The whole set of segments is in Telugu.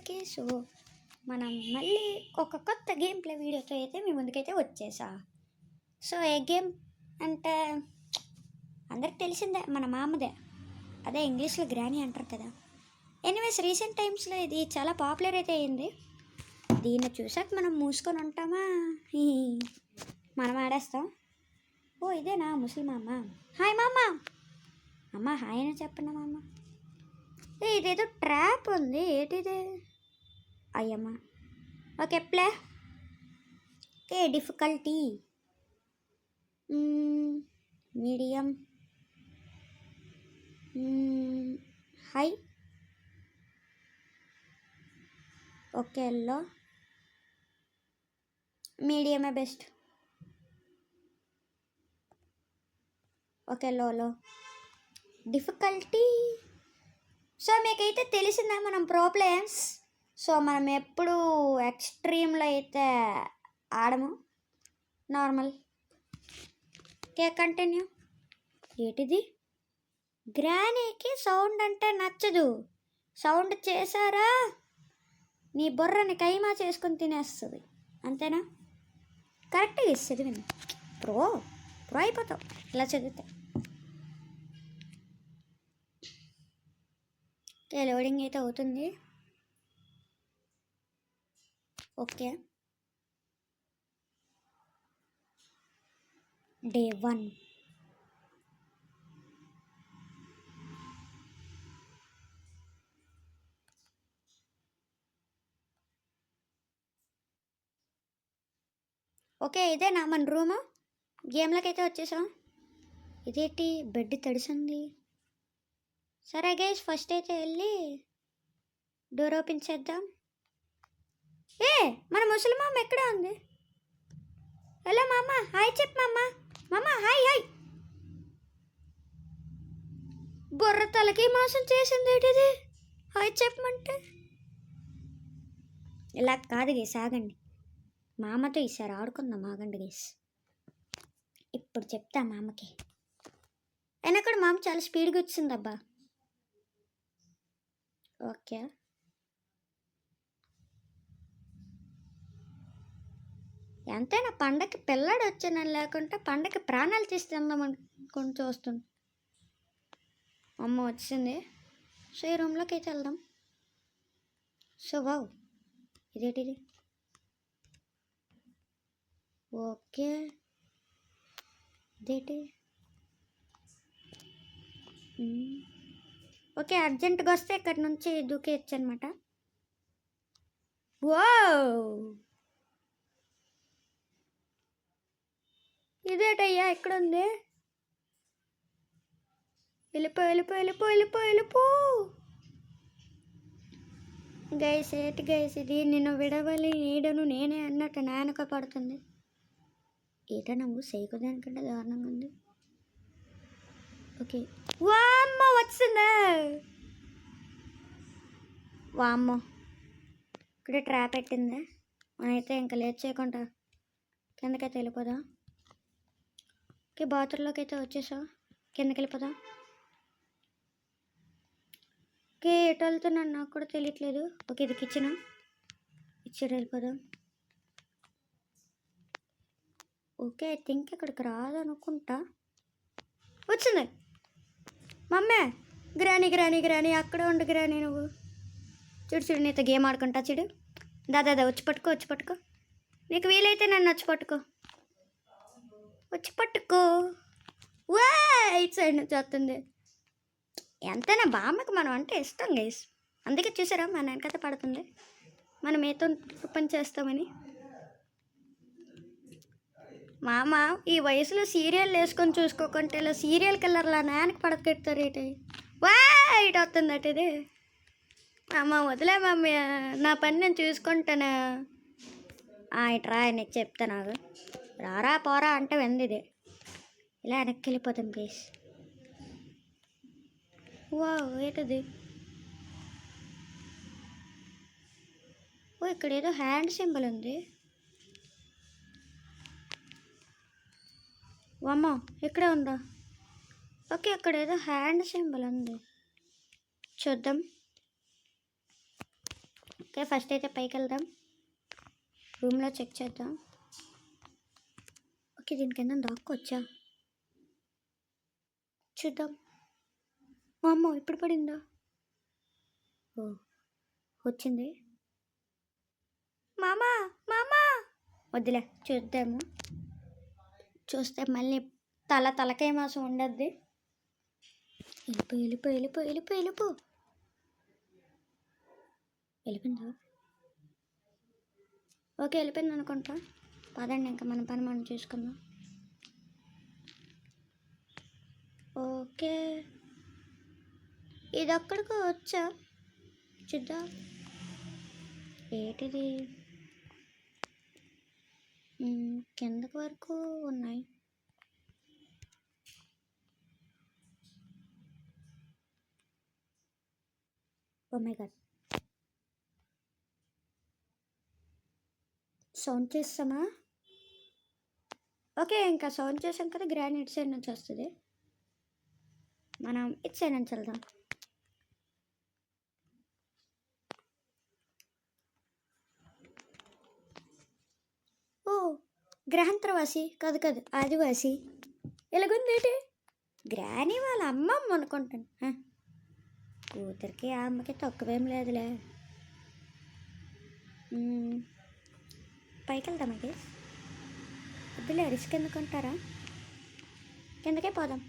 అందరికీ. సో మనం మళ్ళీ ఒక కొత్త గేమ్ ప్లే వీడియోతో అయితే మీ ముందుకైతే వచ్చేసా. సో ఏ గేమ్ అంటే అందరికి తెలిసిందే, మన మామదే. అదే ఇంగ్లీష్లో గ్రానీ అంటారు కదా. ఎనీవేస్ రీసెంట్ టైమ్స్లో ఇది చాలా పాపులర్ అయితే అయింది. దీన్ని చూసాక మనం మూసుకొని ఉంటామా, మనం ఆడేస్తాం. ఓ ఇదేనా ముస్లిం అమ్మ. హాయ్ మామ. అమ్మ హాయ్ అని చెప్పండి మామ. ఇదేదో ట్రాప్ ఉంది, ఏంటిదే? అయ్యమ్మ. Okay play. Okay difficulty medium, high. Okay low, మీడియమే best. Okay low difficulty. So మీకైతే తెలిసిందా మనం ప్రో ప్లేయర్స్. సో మనం ఎప్పుడు ఎక్స్ట్రీమ్లో అయితే ఆడము, నార్మల్. Okay continue. ఏంటిది? గ్రానీకి సౌండ్ అంటే నచ్చదు. సౌండ్ చేశారా నీ బుర్రని కైమా చేసుకుని తినేస్తుంది, అంతేనా? కరెక్ట్గా ఇస్తుంది విను. ప్రో అయిపోతావు ఇలా చదివితే. ఓకే లోడింగ్ అయితే అవుతుంది. Okay day 1. ఓకే ఇదేనా మన రూము. గేమ్లోకి అయితే వచ్చేసాం. ఇదేంటి బెడ్ తడిసింది. సరే గైస్ ఫస్ట్ అయితే వెళ్ళి డోర్ ఓపెన్ చేద్దాం. మన ముసలిమామ ఎక్కడ ఉంది? హలో మామ, హాయ్ చెప్పు మామ. మామ హాయ్ హాయ్. బుర్ర తలకి మోసం చేసింది ఏంటిది? హాయ్ చెప్పమంటే ఇలా కాదు గేస్, ఆగండి. మామతో ఈసారి ఆడుకుందాం, ఆగండి గేస్. ఇప్పుడు చెప్తా మామకి. అయినా కూడా మామ చాలా స్పీడ్గా వచ్చిందబ్బా. ఓకే ఎంతైనా పండగకి పిల్లాడు వచ్చానని లేకుంటే పండగకి ప్రాణాలు తీస్తుందాం అనుకుని చూస్తుంది. అమ్మ వచ్చింది. సో ఈ రూమ్లోకి అయితే వెళ్దాం. సో వావ్ ఇదేంటిది? ఓకే ఇదేంటి? ఓకే అర్జెంటుగా వస్తే ఇక్కడ నుంచి దూకేయచ్చు అనమాట. వావ్ ఇదేటయ్యా ఎక్కడ ఉంది? వెళ్ళిపో. గైస్ ఏంటి గైస్ ఇది? నిన్ను విడవలి నీడను నేనే అన్నట్టు నానక పడుతుంది. ఏట నువ్వు సైకోదానికంటే దారుణంగా ఉంది. ఓకే వామ్మ వచ్చిందా? వామ్మో ఇక్కడ ట్రాప్ పెట్టిందా? అయితే ఇంకా లేట్ చేయకుండా కిందకైతే వెళ్ళిపోదా. ఓకే బాత్రూంలోకి అయితే వచ్చేసా, కిందకి వెళ్ళిపోదా. ఓకే ఎటు వెళ్తున్నాను నాకు కూడా తెలియట్లేదు. ఓకే ఇది కిచెన్, ఇచ్చాడు వెళ్ళిపోదాం. ఓకే ఐ థింక్ ఇక్కడికి రాదనుకుంటా. వచ్చింది మమ్మే. గ్రానీ అక్కడ ఉండు గ్రానీ. నువ్వు చూడు నీతో గేమ్ ఆడుకుంటా చూడు. దాదా వచ్చి పట్టుకో. నీకు వీలైతే నన్ను వచ్చి పట్టుకో. వా ఇటు సైడ్ నుంచి వస్తుంది. ఎంతైనా బామ్మకి మనం అంటే ఇష్టం గైస్. అందుకే చూసారా మన వెనకైతే పడుతుంది. మనం ఏతో పని చేస్తామని. మామ ఈ వయసులో సీరియల్ వేసుకొని చూసుకోకుంటే ఇలా సీరియల్ కిల్లర్లా నాయనకి పడకెడతారు. వా ఇటు వస్తుంది అటు ఇది. అమ్మ వదిలే మమ్మీ, నా పని నేను చూసుకుంటాను. ఇటు రా నీకు చెప్తా. నాకు రారా పోరా అంటే వెందిది. ఇలా వెనక్కి వెళ్ళిపోతాం ప్లీజ్. వా ఏంటది? ఓ ఇక్కడ ఏదో హ్యాండ్ సింబల్ ఉంది. వామ్మో ఇక్కడే ఉందా? ఓకే అక్కడ ఏదో హ్యాండ్ సింబల్ ఉంది, చూద్దాం. ఓకే, ఫస్ట్ అయితే పైకి వెళ్దాం, రూమ్లో చెక్ చేద్దాం. ఓకే, దీని కింద దాక్కొచ్చా, చూద్దాం. అమ్మో ఇప్పుడు పడిందా? ఓ వచ్చింది. మామా మామా వద్దులే, చూద్దాము. చూస్తే మళ్ళీ తలకాయ మాసం ఉండద్ది. వెళ్ళిపోయిందా? ఓకే, వెళ్ళిపోయింది అనుకుంటా. పదండి, ఇంకా మన పని మనం చూసుకుందాం. ఓకే, ఇది అక్కడికి వచ్చా, చూద్దాం ఏంటిది. కిందకి వరకు ఉన్నాయి. ఓ మై గాడ్, సౌండ్ చేస్తామా? ఓకే, ఇంకా సౌండ్ చేసాం కదా, గ్రాండ్ ఇటు సైడ్ నుంచి వస్తుంది, మనం ఇటు సైడ్ నుంచి వెళ్దాం. ఓ గ్రహాంతరవాసి కాదు ఆదివాసి. ఎలాగుందేంటి? గ్రానీ వాళ్ళ అమ్మమ్మ అనుకుంటాను. కూతురికి ఆ అమ్మకి తక్కువేం లేదులే. పైకి వెళ్దామకి వద్దులే, రిస్క్ ఎందుకుంటారా, కిందకే పోదాం.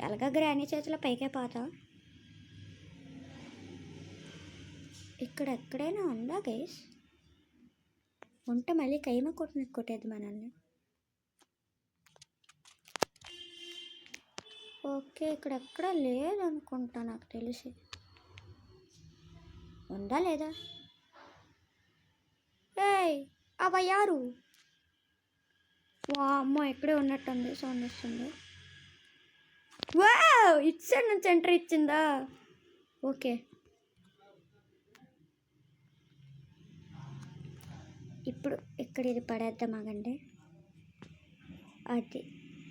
ఎలాగ గ్రానీ చేతిలో పైకే పోతాం. ఇక్కడ ఎక్కడైనా ఉందా గైస్? ఉంటే మళ్ళీ కైమ కొట్టేది మనల్ని. ఓకే, ఇక్కడ ఎక్కడ లేదనుకుంటా నాకు తెలిసి. ఉందా లేదా? ఏయ్ అవ యారు? వా అమ్మో, ఎక్కడే ఉన్నట్టుంది, సౌండ్ వస్తుంది. వా ఇటు సైడ్ నుంచి ఎంట్రీ ఇచ్చిందా? ఓకే, ఇప్పుడు ఇక్కడ ఇది పడేద్దాం, ఆగండి. అది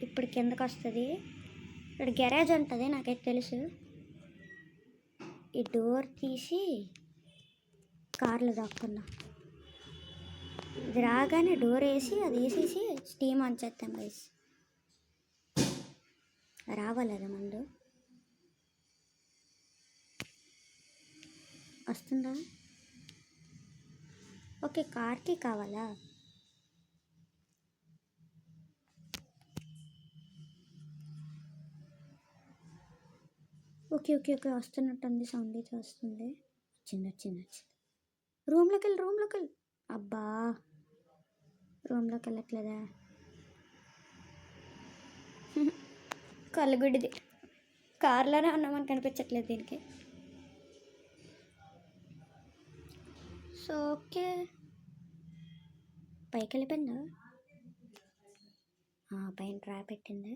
ఇప్పుడు కిందకు వస్తుంది. ఇక్కడ గ్యారేజ్ ఉంటుంది, నాకైతే తెలుసు. ఈ డోర్ తీసి కార్లో దాక్కున్నా. ఇది రాగానే డోర్ వేసి అది వేసేసి స్టీమ్ ఆన్ చేస్తాం గైస్. రావాలి అది ముందు. వస్తుందా? ఓకే, కార్కి కావాలా? ఓకే వస్తున్నట్టుంది, సౌండ్ అయితే వస్తుంది. వచ్చింది. రూమ్లోకి వెళ్ళి. అబ్బా, రూమ్లోకి వెళ్ళట్లేదా? కళ్ళగుడ్డిది, కార్లోనే ఉన్నామని కనిపించట్లేదు దీనికి. సో ఓకే, పైకి వెళ్ళిపోయిందా? పైన ట్రా పెట్టింది.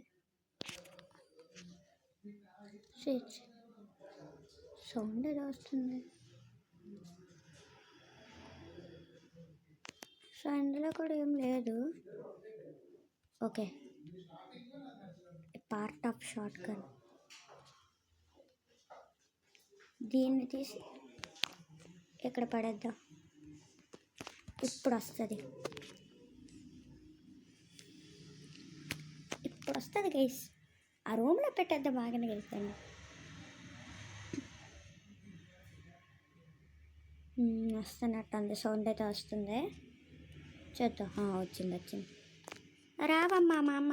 సౌండ్ ఏదో వస్తుంది. సో అందులో కూడా ఏం లేదు. Okay, part of short gun. దీన్ని తీసి ఇక్కడ పడేద్దాం. ఇప్పుడు వస్తుంది గైస్. ఆ రూమ్లో పెట్టేద్దాం, బాగానే వెళ్తాను. వస్తున్నట్టుంది, సౌండ్ అయితే వస్తుంది. చూద్దాం. వచ్చింది. రావమ్మా మా అమ్మ.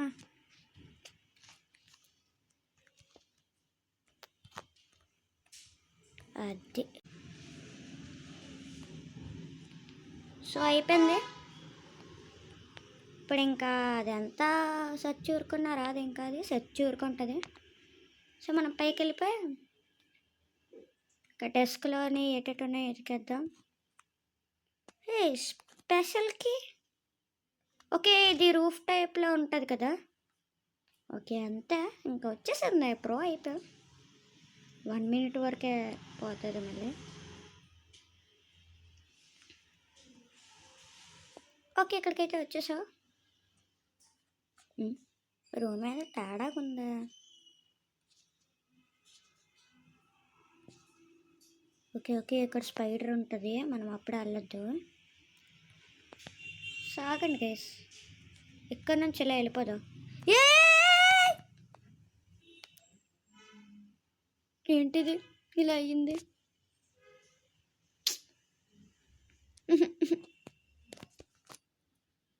అది సో అయిపోయింది. ఇప్పుడు ఇంకా అదంతా సెర్చ్ ఊరుకున్నారా? అది ఇంకా అది సెర్చ్ ఊరుకుంటుంది. సో మనం పైకి వెళ్ళిపోయి ఇంకా డెస్క్లోని ఎటెట్టున్నాయి ఎతికేద్దాం. స్పెషల్కి ఓకే, ఇది రూఫ్ టైప్లో ఉంటుంది కదా. ఓకే, అంతే, ఇంకా వచ్చేసింది. ప్రో అయిపోయి 1 minute వరకే పోతుంది మళ్ళీ. ఓకే, ఇక్కడికైతే వచ్చేసావు. రూమ్ ఏదో తేడాగా ఉందా? ఓకే ఓకే, ఇక్కడ స్పైడర్ ఉంటుంది, మనం అప్పుడే వెళ్ళొద్దు. సాగండి గైస్, ఇక్కడ నుంచి ఇలా వెళ్ళిపోదాం. ఏంటిది ఇలా అయ్యింది?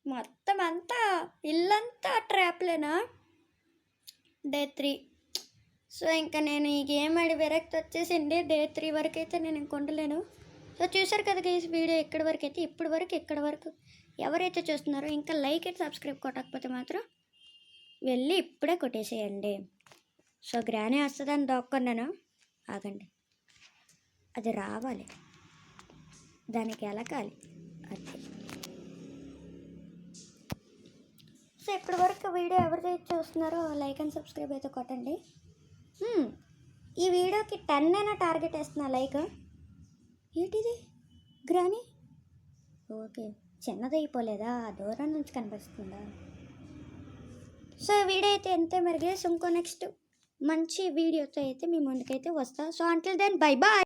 మొత్తం అంతా ఇల్లంతా ట్రాప్లేనా? డే 3. సో ఇంకా నేను ఈ గేమ్ ఆడి విరక్తి వచ్చేసింది. డే 3 వరకు అయితే నేను ఇంక ఉండలేను. సో చూసారు కదా గైస్, వీడియో ఎక్కడి వరకు అయితే, ఇక్కడ వరకు ఎవరైతే చూస్తున్నారో ఇంకా లైక్ అండ్ సబ్స్క్రైబ్ కొట్టకపోతే మాత్రం వెళ్ళి ఇప్పుడే కొట్టేసేయండి. సో గ్రానీ వస్తుందని దొక్కున్నాను. ఆగండి, అది రావాలి, దానికి ఎలకాలి. అది సో ఇప్పటి వరకు వీడియో ఎవరైతే చూస్తున్నారో లైక్ అండ్ సబ్స్క్రైబ్ అయితే కొట్టండి. ఈ వీడియోకి 10 అయినా టార్గెట్ వేస్తున్నా లైక్. ఏంటిది గ్రానీ? ఓకే, చిన్నదైపోలేదా? దూరం నుంచి కనిపిస్తుందా? సో వీడియో అయితే ఎంతే మెరుగే. ఇంకో నెక్స్ట్ మంచి వీడియోతో అయితే మీ ముందుకైతే వస్తా. So until then bye bye.